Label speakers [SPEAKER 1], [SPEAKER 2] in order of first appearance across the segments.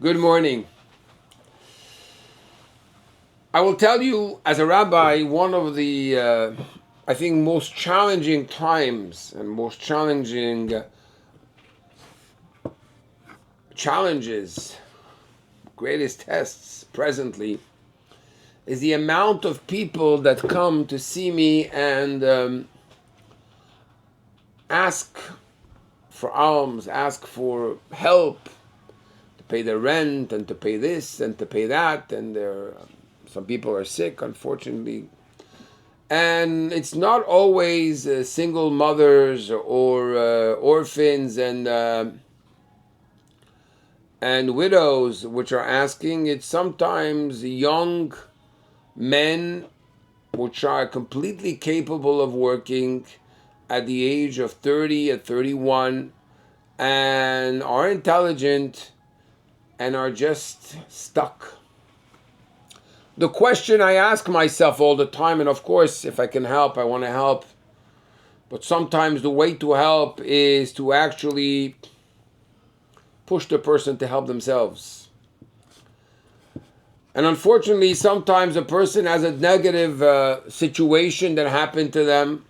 [SPEAKER 1] Good morning. I will tell you, as a rabbi, one of the, I think, most challenging times and most challenging challenges, greatest tests presently, is the amount of people that come to see me and ask for alms, ask for help to pay their rent and to pay this and to pay that. And some people are sick, unfortunately. And it's not always single mothers or orphans and widows which are asking. It's sometimes young men which are completely capable of working at the age of 30 at 31 and are intelligent and are just stuck. The question I ask myself all the time, and of course, if I can help, I want to help. But sometimes the way to help is to actually push the person to help themselves. And unfortunately, sometimes a person has a negative situation that happened to them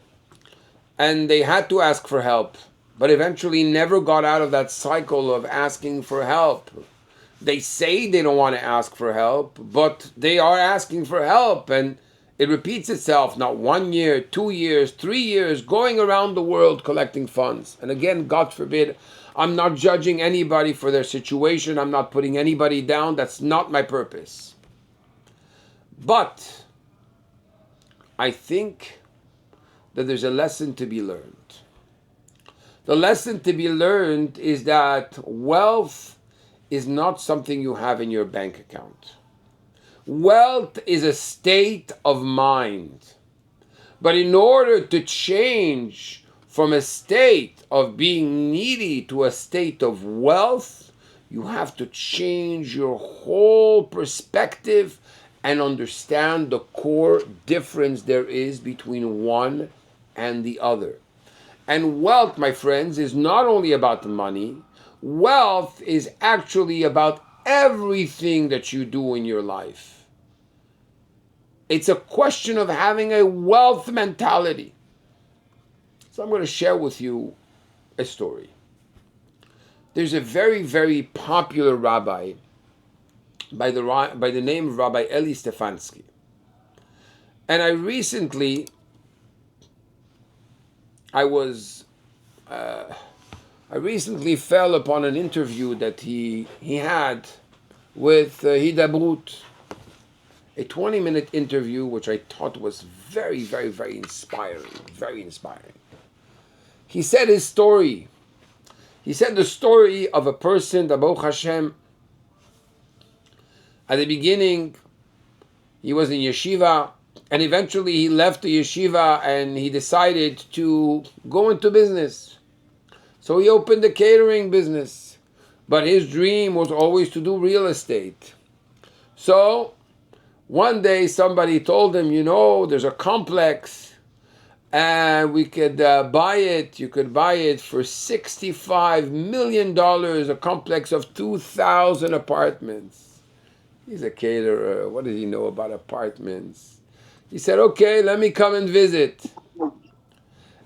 [SPEAKER 1] and they had to ask for help, but eventually never got out of that cycle of asking for help. They say they don't want to ask for help, but they are asking for help, and it repeats itself, not 1 year, 2 years, 3 years, going around the world collecting funds. And again, God forbid, I'm not judging anybody for their situation. I'm not putting anybody down. That's not my purpose. But I think that there's a lesson to be learned. The lesson to be learned is that wealth is not something you have in your bank account. Wealth is a state of mind. But in order to change from a state of being needy to a state of wealth, you have to change your whole perspective and understand the core difference there is between one and the other. And wealth, my friends, is not only about the money. Wealth is actually about everything that you do in your life. It's a question of having a wealth mentality. So I'm going to share with you a story. There's a very, very popular rabbi by the name of Rabbi Eli Stefansky. And I recently, I recently fell upon an interview that he had with Hidabrut, a 20-minute interview, which I thought was very, very, very inspiring, very inspiring. He said his story. He said the story of a person, the Baruch Hashem. At the beginning, he was in yeshiva, and eventually he left the yeshiva and he decided to go into business. So he opened a catering business, but his dream was always to do real estate. So one day somebody told him, there's a complex and we could buy it. You could buy it for $65 million, a complex of 2,000 apartments. He's a caterer. What does he know about apartments? He said, okay, let me come and visit.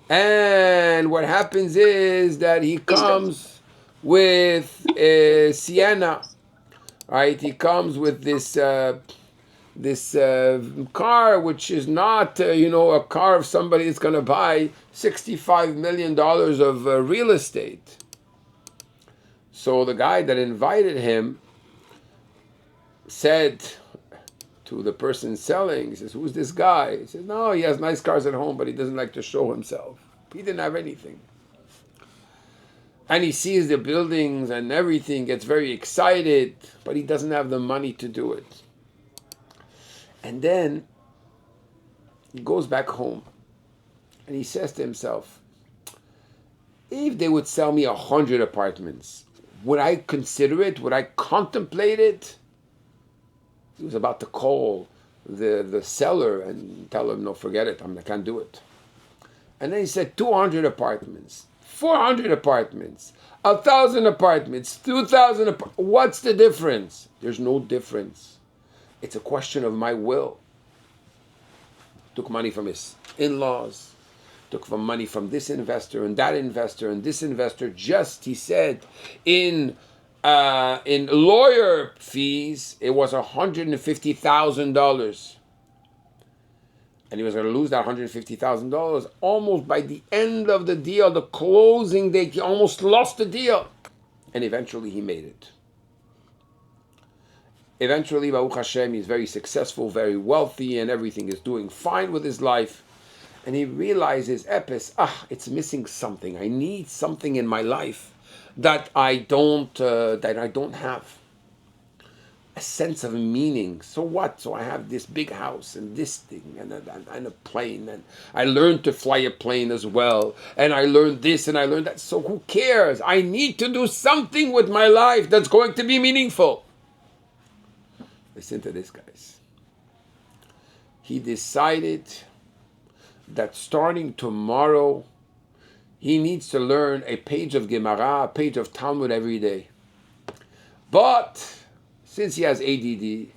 [SPEAKER 1] And what happens is that he comes with a Sienna, right? He comes with this car, which is not, a car of somebody that's going to buy $65 million of real estate. So the guy that invited him said to the person selling, he says, who's this guy? He says, no, he has nice cars at home, but he doesn't like to show himself. He didn't have anything. And he sees the buildings and everything, gets very excited, but he doesn't have the money to do it. And then he goes back home and he says to himself, if they would sell me 100 apartments, would I consider it? Would I contemplate it? He was about to call the seller and tell him, no, forget it, I can't do it. And then he said 200 apartments, 400 apartments, 1,000 apartments, 2,000 apartments. What's the difference? There's no difference. It's a question of my will. Took money from his in-laws, took from money from this investor and that investor and this investor. Just, he said, in lawyer fees, it was $150,000. And he was going to lose that $150,000 almost by the end of the deal, the closing date. He almost lost the deal. And eventually he made it. Eventually, Baruch Hashem, he's very successful, very wealthy, and everything is doing fine with his life. And he realizes, it's missing something. I need something in my life that I don't have. A sense of meaning. So what? So I have this big house and this thing and a plane, and I learned to fly a plane as well, and I learned this and I learned that. So who cares? I need to do something with my life that's going to be meaningful. Listen to this, guys. He decided that starting tomorrow, he needs to learn a page of Gemara, a page of Talmud every day. But since he has ADD,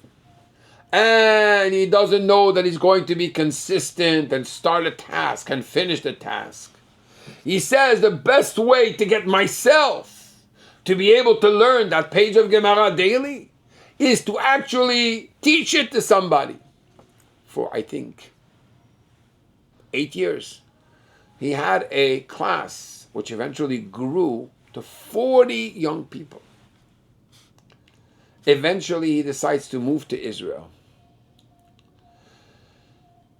[SPEAKER 1] and he doesn't know that he's going to be consistent and start a task and finish the task, he says the best way to get myself to be able to learn that page of Gemara daily is to actually teach it to somebody. For, I think, 8 years, he had a class which eventually grew to 40 young people. Eventually, he decides to move to Israel.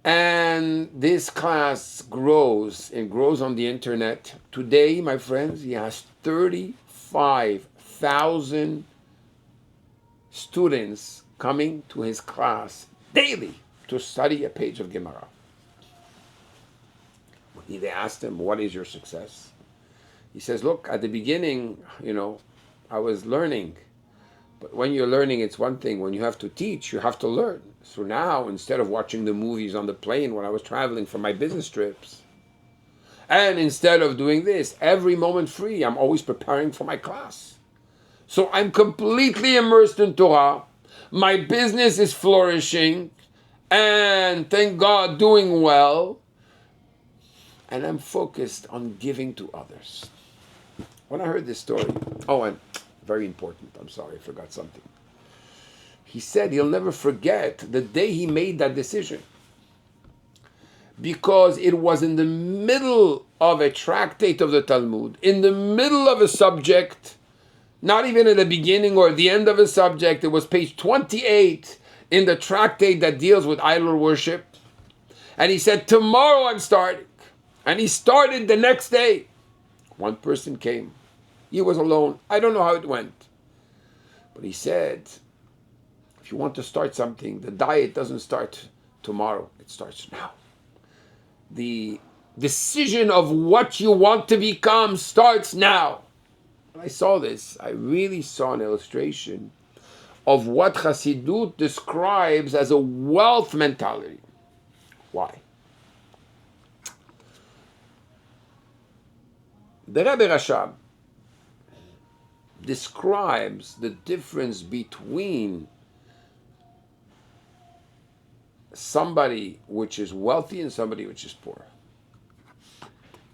[SPEAKER 1] And this class grows and grows on the internet. Today, my friends, he has 35,000 students coming to his class daily to study a page of Gemara. When they asked him, what is your success? He says, look, at the beginning, I was learning. But when you're learning, it's one thing. When you have to teach, you have to learn. So now, instead of watching the movies on the plane when I was traveling for my business trips, and instead of doing this, every moment free, I'm always preparing for my class. So I'm completely immersed in Torah. My business is flourishing, and thank God, doing well. And I'm focused on giving to others. When I heard this story, and very important, I'm sorry, I forgot something. He said he'll never forget the day he made that decision, because it was in the middle of a tractate of the Talmud, in the middle of a subject, not even at the beginning or the end of a subject. It was page 28 in the tractate that deals with idol worship. And he said, tomorrow I'm starting. And he started the next day. One person came. He was alone. I don't know how it went. But he said, if you want to start something, the diet doesn't start tomorrow. It starts now. The decision of what you want to become starts now. When I saw this, I really saw an illustration of what Chassidut describes as a wealth mentality. Why? The Rabbi Rashab describes the difference between somebody which is wealthy and somebody which is poor.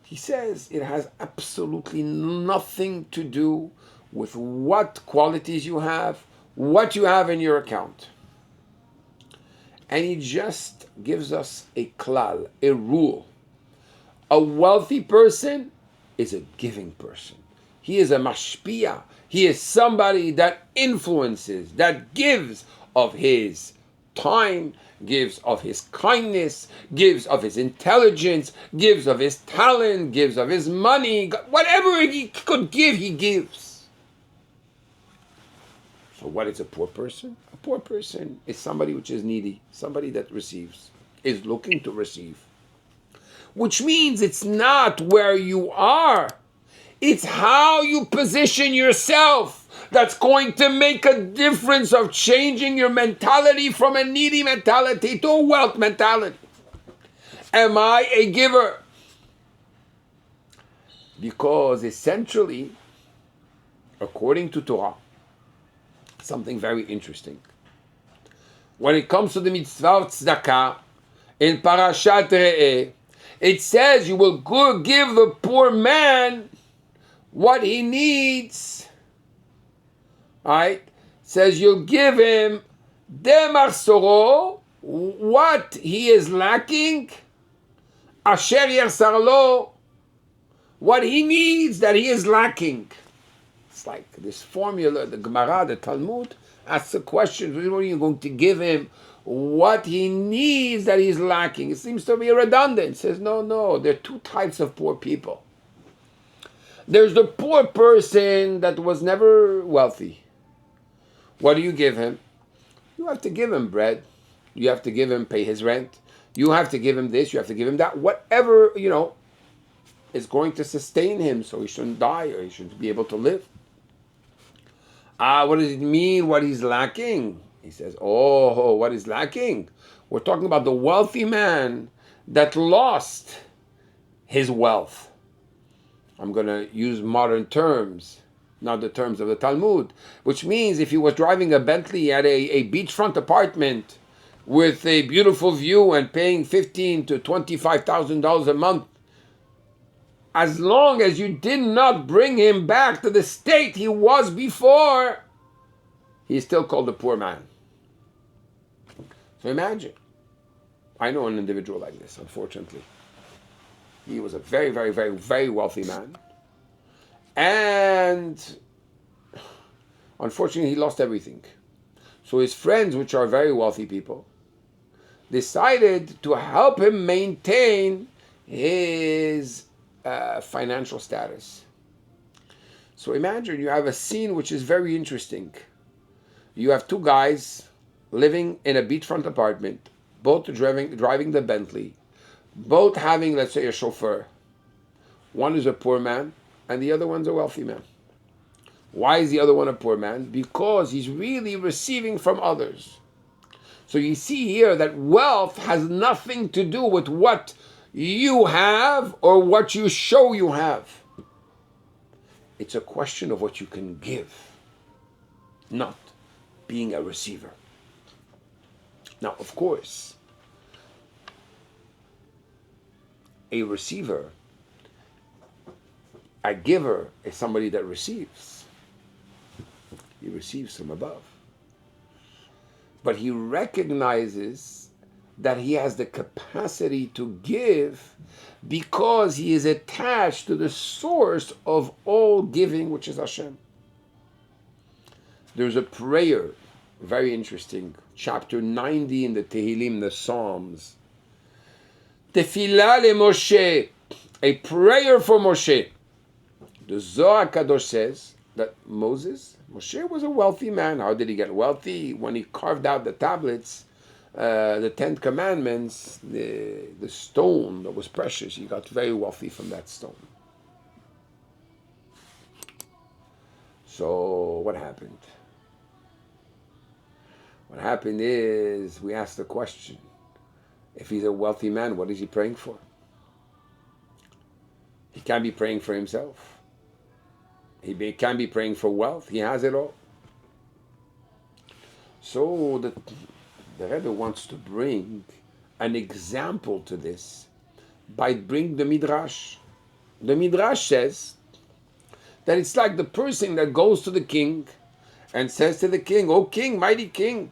[SPEAKER 1] He says it has absolutely nothing to do with what qualities you have, what you have in your account. And he just gives us a klal, a rule. A wealthy person is a giving person. He is a mashpia. He is somebody that influences, that gives of his time, gives of his kindness, gives of his intelligence, gives of his talent, gives of his money. Whatever he could give, he gives. So what is a poor person? A poor person is somebody which is needy, somebody that receives, is looking to receive. Which means it's not where you are. It's how you position yourself that's going to make a difference of changing your mentality from a needy mentality to a wealth mentality. Am I a giver? Because essentially, according to Torah, something very interesting. When it comes to the mitzvah of tzedakah, in Parashat Re'eh, it says you will give the poor man what he needs. Right? It says you'll give him demarsoro, what he is lacking, asher yarsarlo, what he needs that he is lacking. It's like this formula, the Gemara, the Talmud, asks the question, what are you going to give him? What he needs that he's lacking. It seems to be redundant. It says, no, there are two types of poor people. There's the poor person that was never wealthy. What do you give him? You have to give him bread. You have to give him, pay his rent. You have to give him this, you have to give him that. Whatever, is going to sustain him so he shouldn't die or he should be able to live. What does it mean, what he's lacking? He says, what is lacking? We're talking about the wealthy man that lost his wealth. I'm going to use modern terms, not the terms of the Talmud, which means if he was driving a Bentley at a beachfront apartment with a beautiful view and paying $15,000 to $25,000 a month, as long as you did not bring him back to the state he was before, he's still called a poor man. So imagine, I know an individual like this, unfortunately. He was a very, very, very, very wealthy man. And unfortunately, he lost everything. So his friends, which are very wealthy people, decided to help him maintain his financial status. So imagine you have a scene which is very interesting. You have two guys living in a beachfront apartment, both driving the Bentley, both having, let's say, a chauffeur. One is a poor man and the other one's a wealthy man. Why is the other one a poor man? Because he's really receiving from others. So you see here that wealth has nothing to do with what you have or what you show you have. It's a question of what you can give, not being a receiver. Now, of course, a receiver, a giver is somebody that receives. He receives from above. But he recognizes that he has the capacity to give because he is attached to the source of all giving, which is Hashem. There's a prayer, very interesting, chapter 90 in the Tehillim, the Psalms. Tefillah le Moshe, a prayer for Moshe. The Zohar Kadosh says that Moshe was a wealthy man. How did he get wealthy? When he carved out the tablets, the 10 Commandments, the stone that was precious, he got very wealthy from that stone. So what happened? What happened is we asked the question, if he's a wealthy man, what is he praying for? He can't be praying for himself. He can't be praying for wealth. He has it all. So the Rebbe wants to bring an example to this by bringing the Midrash. The Midrash says that it's like the person that goes to the king and says to the king, "Oh king, mighty king,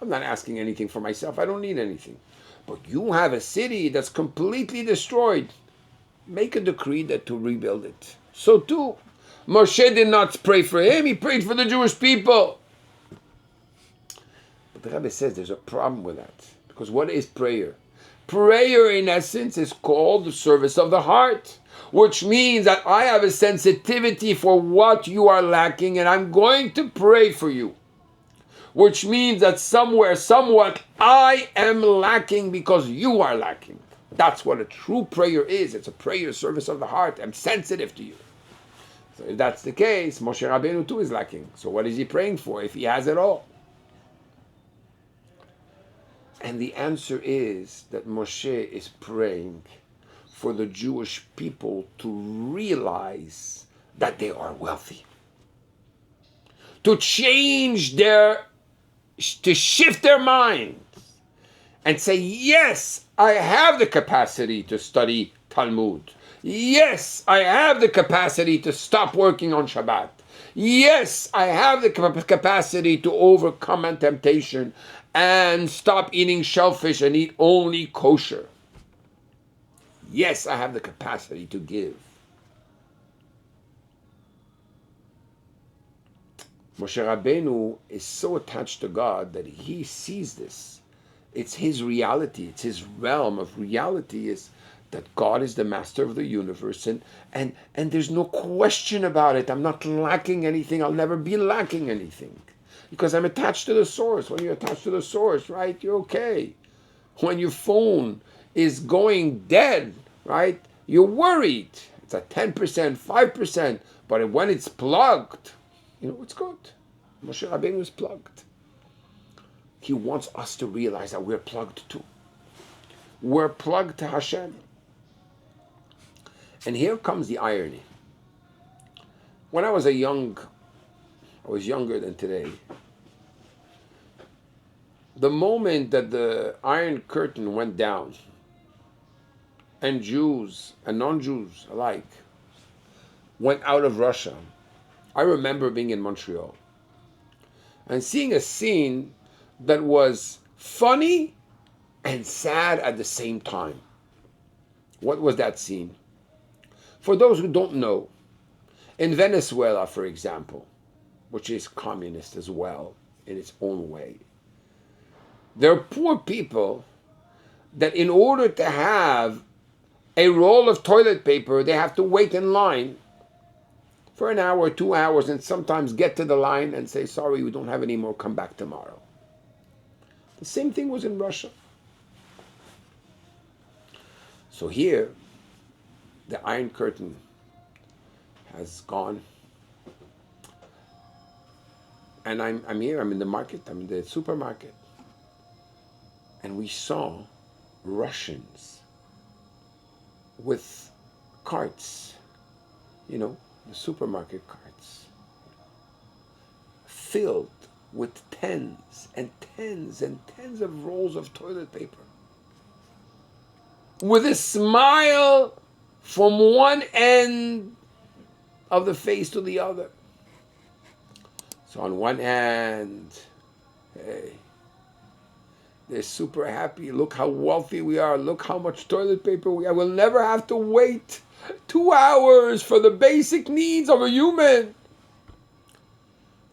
[SPEAKER 1] I'm not asking anything for myself. I don't need anything. But you have a city that's completely destroyed. Make a decree that to rebuild it." So too, Moshe did not pray for him. He prayed for the Jewish people. But the Rebbe says there's a problem with that. Because what is prayer? Prayer, in essence, is called the service of the heart, which means that I have a sensitivity for what you are lacking, and I'm going to pray for you. Which means that somewhat, I am lacking because you are lacking. That's what a true prayer is. It's a prayer service of the heart. I'm sensitive to you. So if that's the case, Moshe Rabbeinu too is lacking. So what is he praying for if he has it all? And the answer is that Moshe is praying for the Jewish people to realize that they are wealthy. To shift their minds and say, yes, I have the capacity to study Talmud. Yes, I have the capacity to stop working on Shabbat. Yes, I have the capacity to overcome temptation and stop eating shellfish and eat only kosher. Yes, I have the capacity to give. Moshe Rabbeinu is so attached to God that he sees this. It's his reality. It's his realm of reality is that God is the master of the universe, and there's no question about it. I'm not lacking anything. I'll never be lacking anything because I'm attached to the source. When you're attached to the source, right, you're okay. When your phone is going dead, right, you're worried. It's at 10%, 5%, but when it's plugged, it's good. Moshe Rabbeinu is plugged. He wants us to realize that we're plugged too. We're plugged to Hashem. And here comes the irony. When I was younger than today, the moment that the Iron Curtain went down, and Jews and non-Jews alike went out of Russia, I remember being in Montreal and seeing a scene that was funny and sad at the same time. What was that scene? For those who don't know, in Venezuela, for example, which is communist as well in its own way, there are poor people that in order to have a roll of toilet paper, they have to wait in line for an hour, 2 hours, and sometimes get to the line and say, sorry, we don't have any more, come back tomorrow. The same thing was in Russia. So here, the Iron Curtain has gone. And I'm here, I'm in the market, I'm in the supermarket. And we saw Russians with carts, the supermarket carts, filled with tens and tens and tens of rolls of toilet paper, with a smile from one end of the face to the other. So on one hand, hey, they're super happy. Look how wealthy we are. Look how much toilet paper we have. We'll never have to wait 2 hours for the basic needs of a human.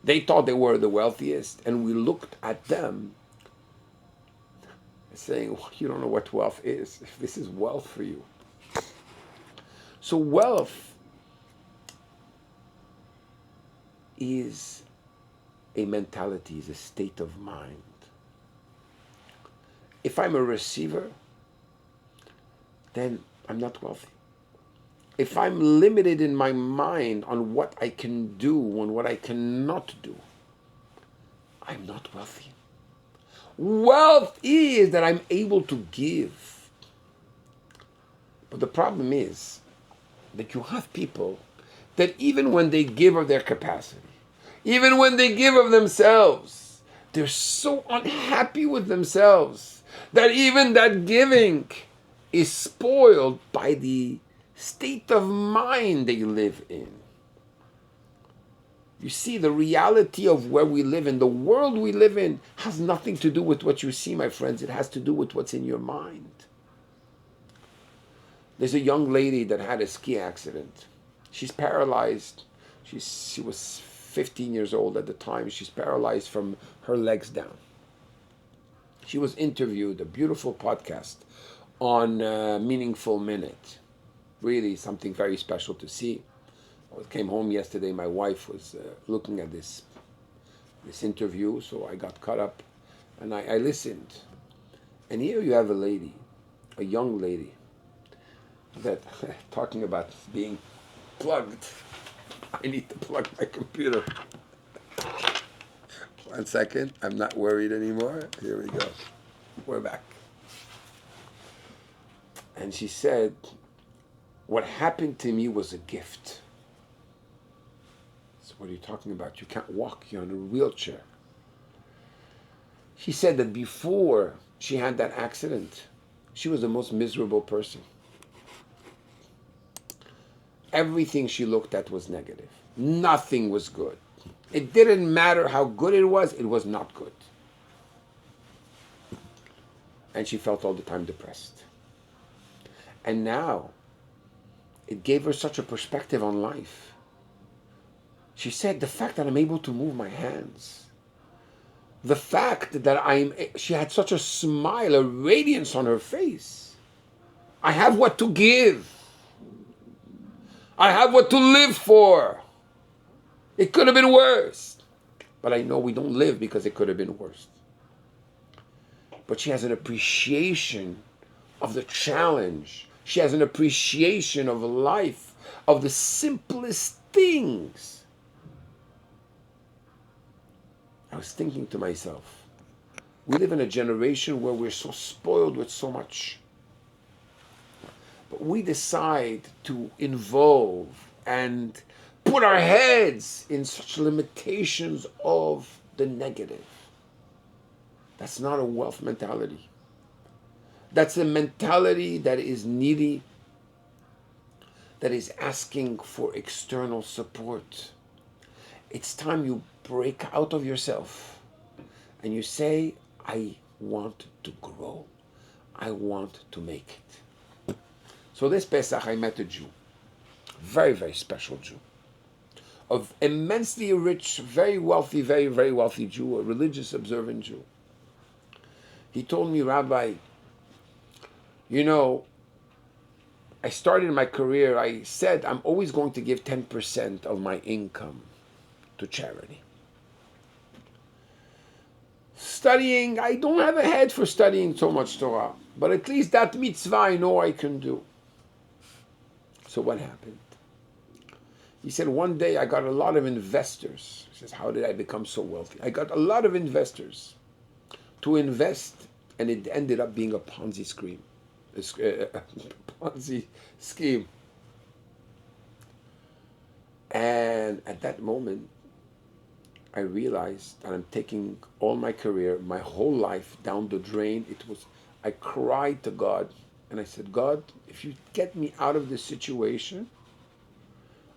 [SPEAKER 1] They thought they were the wealthiest, and we looked at them saying, well, you don't know what wealth is. If this is wealth for you. So wealth is a mentality, is a state of mind. If I'm a receiver, then I'm not wealthy. If I'm limited in my mind on what I can do and what I cannot do, I'm not wealthy. Wealth is that I'm able to give. But the problem is that you have people that even when they give of their capacity, even when they give of themselves, they're so unhappy with themselves that even that giving is spoiled by the state of mind they live in. You see, the reality of where we live in, the world we live in, has nothing to do with what you see, my friends. It has to do with what's in your mind. There's a young lady that had a ski accident. She's paralyzed. She was 15 years old at the time. She's paralyzed from her legs down. She was interviewed, a beautiful podcast on Meaningful Minute. Really something very special to see. I came home yesterday. My wife was looking at this interview, so I got caught up and I listened. And here you have a lady, a young lady, that talking about being plugged. I need to plug my computer. 1 second. I'm not worried anymore. Here we go. We're back. And she said What happened to me was a gift. So what are you talking about? You can't walk, you're in a wheelchair. She said that before she had that accident, she was the most miserable person. Everything she looked at was negative. Nothing was good. It didn't matter how good it was not good. And she felt all the time depressed. And now, it gave her such a perspective on life. She said, the fact that I'm able to move my hands, the fact that she had such a smile, a radiance on her face. I have what to give. I have what to live for. It could have been worse. But I know we don't live because it could have been worse. But she has an appreciation of the challenge. She has an appreciation of life, of the simplest things. I was thinking to myself, we live in a generation where we're so spoiled with so much. But we decide to involve and put our heads in such limitations of the negative. That's not a wealth mentality. That's a mentality that is needy, that is asking for external support. It's time you break out of yourself and you say, I want to grow. I want to make it. So this Pesach I met a Jew, very, very special Jew, of immensely rich, very wealthy, very, very wealthy Jew, a religious observant Jew. He told me, Rabbi, you know, I started my career, I said I'm always going to give 10% of my income to charity. Studying, I don't have a head for studying so much Torah, but at least that mitzvah I know I can do. So what happened? He said, one day I got a lot of investors. He says, how did I become so wealthy? I got a lot of investors to invest, and it ended up being a Ponzi scheme. A Ponzi scheme. And at that moment, I realized that I'm taking all my career, my whole life down the drain. I cried to God, and I said, God, if you get me out of this situation,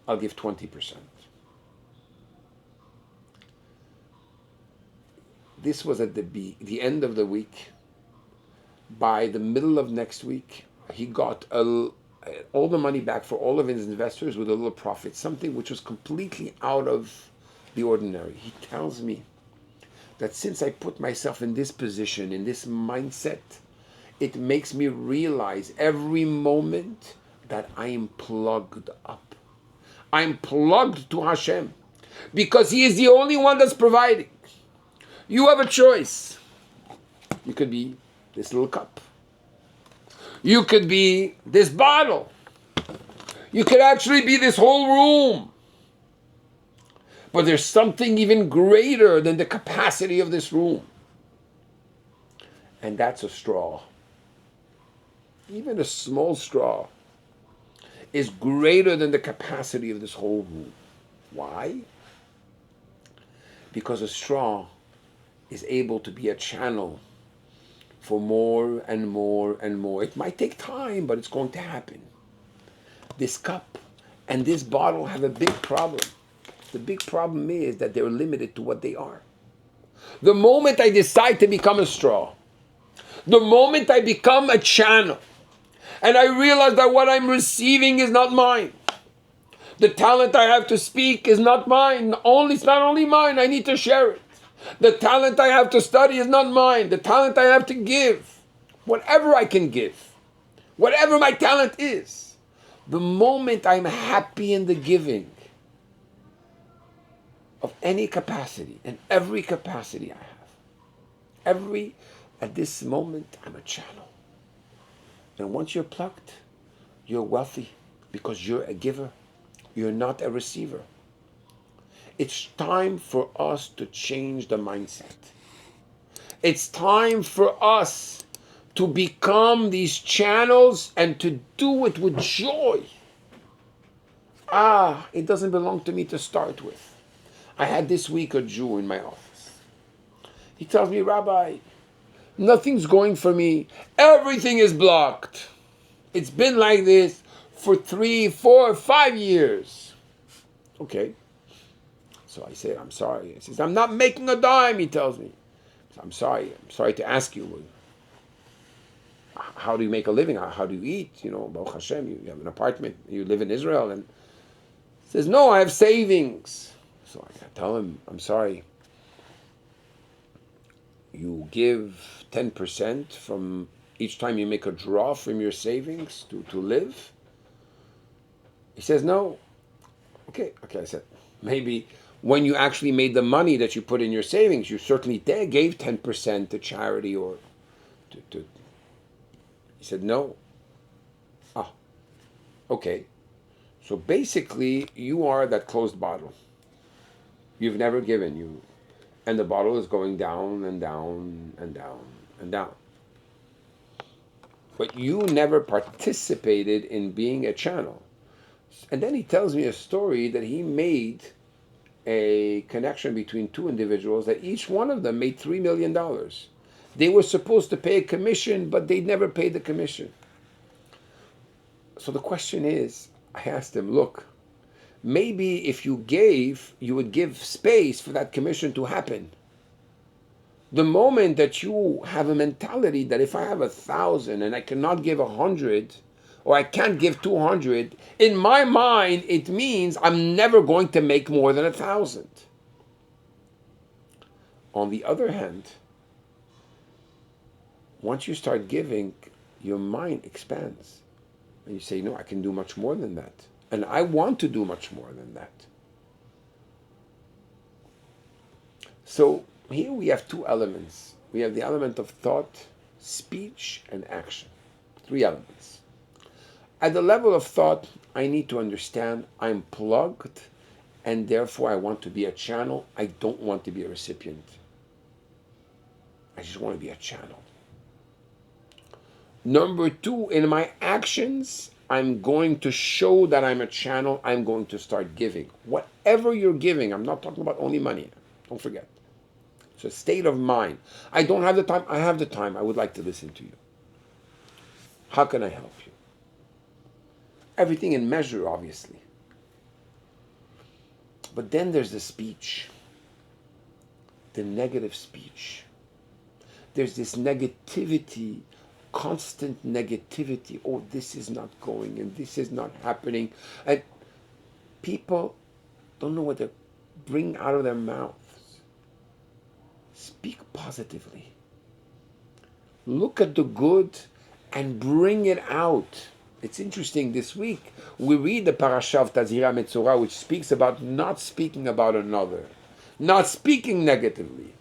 [SPEAKER 1] I'll give 20%. This was at the end of the week. By the middle of next week, he got all the money back for all of his investors with a little profit, something which was completely out of the ordinary. He tells me that since I put myself in this position, in this mindset, it makes me realize every moment that I am plugged up. I'm plugged to Hashem because He is the only one that's providing. You have a choice. You could be this little cup. You could be this bottle. You could actually be this whole room. But there's something even greater than the capacity of this room. And that's a straw. Even a small straw is greater than the capacity of this whole room. Why? Because a straw is able to be a channel for more and more and more. It might take time, but it's going to happen. This cup and this bottle have a big problem. The big problem is that they're limited to what they are. The moment I decide to become a straw, the moment I become a channel, and I realize that what I'm receiving is not mine, the talent I have to speak is not mine. It's not only mine, I need to share it. The talent I have to study is not mine. The talent I have to give, whatever I can give, whatever my talent is, the moment I'm happy in the giving of any capacity, and every capacity I have, at this moment, I'm a channel. And once you're plucked, you're wealthy because you're a giver. You're not a receiver. It's time for us to change the mindset. It's time for us to become these channels and to do it with joy. It doesn't belong to me to start with. I had this week a Jew in my office. He tells me, Rabbi, nothing's going for me. Everything is blocked. It's been like this for 3, 4, 5 years. Okay. So I said, I'm sorry. He says, I'm not making a dime, he tells me. I'm sorry. I'm sorry to ask you. How do you make a living? How do you eat? Baruch Hashem, you have an apartment. You live in Israel. And he says, no, I have savings. So I tell him, I'm sorry. You give 10% from each time you make a draw from your savings to live? He says, no. Okay, I said, maybe when you actually made the money that you put in your savings, you certainly gave 10% to charity or to. He said, no. Okay. So basically, you are that closed bottle. You've never given, and the bottle is going down and down and down and down. But you never participated in being a channel. And then he tells me a story that he made a connection between two individuals that each one of them made $3 million. They were supposed to pay a commission, but they never paid the commission. So the question is, I asked him, look, maybe if you gave, you would give space for that commission to happen. The moment that you have a mentality that if I have 1,000 and I cannot give 100, or I can't give 200, in my mind, it means I'm never going to make more than 1,000. On the other hand, once you start giving, your mind expands. And you say, no, I can do much more than that. And I want to do much more than that. So here we have two elements. We have the element of thought, speech, and action. 3 elements. At the level of thought, I need to understand I'm plugged, and therefore I want to be a channel. I don't want to be a recipient. I just want to be a channel. Number 2, in my actions, I'm going to show that I'm a channel. I'm going to start giving. Whatever you're giving, I'm not talking about only money. Don't forget. It's a state of mind. I don't have the time. I have the time. I would like to listen to you. How can I help you? Everything in measure, obviously. But then there's the speech. The negative speech. There's this negativity, constant negativity. Oh, this is not going and this is not happening. And people don't know what to bring out of their mouths. Speak positively. Look at the good and bring it out. It's interesting, this week we read the parasha of Tazira Metzora, which speaks about not speaking about another, not speaking negatively.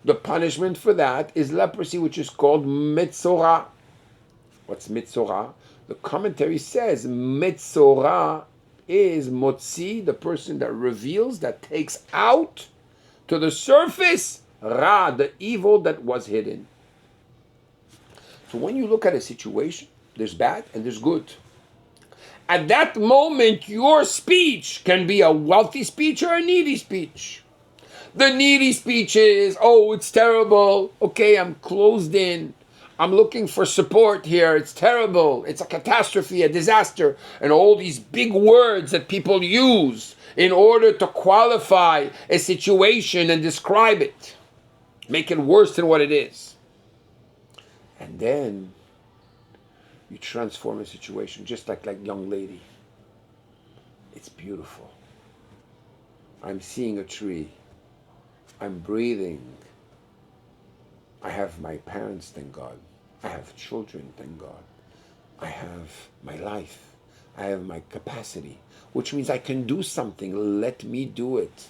[SPEAKER 1] The punishment for that is leprosy, which is called Metzora. What's Metzora? The commentary says Metzora is Motzi, the person that reveals, that takes out to the surface Ra, the evil that was hidden. So when you look at a situation, there's bad and there's good. At that moment, your speech can be a wealthy speech or a needy speech. The needy speech is, oh, it's terrible. Okay, I'm closed in. I'm looking for support here. It's terrible. It's a catastrophe, a disaster. And all these big words that people use in order to qualify a situation and describe it. Make it worse than what it is. And then you transform a situation, just like young lady. It's beautiful. I'm seeing a tree. I'm breathing. I have my parents, thank God. I have children, thank God. I have my life. I have my capacity, which means I can do something. Let me do it.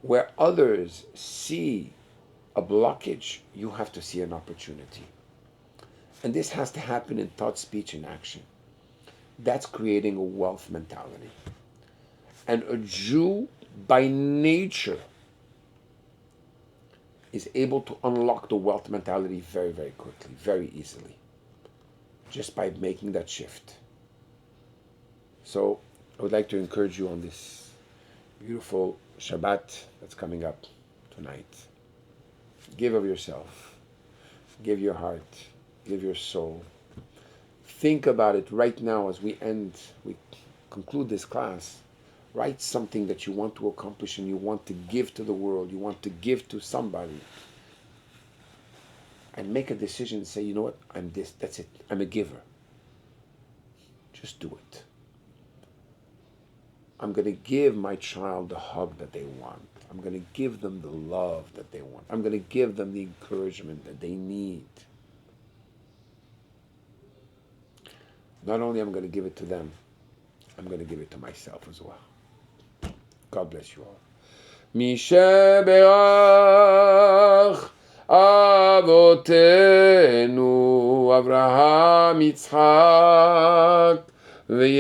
[SPEAKER 1] Where others see a blockage, you have to see an opportunity. And this has to happen in thought, speech, and action. That's creating a wealth mentality. And a Jew, by nature, is able to unlock the wealth mentality very, very quickly, very easily. just by making that shift. So I would like to encourage you on this beautiful Shabbat that's coming up tonight. Give of yourself. Give your heart. Give your soul. Think about it right now as we conclude this class. Write something that you want to accomplish and you want to give to the world. You want to give to somebody. And make a decision and say, you know what, I'm this, that's it. I'm a giver. Just do it. I'm going to give my child the hug that they want. I'm going to give them the love that they want. I'm going to give them the encouragement that they need. Not only am I going to give it to them, I'm going to give it to myself as well. God bless you all. Misheberach Avotenu Avraham Yitzchak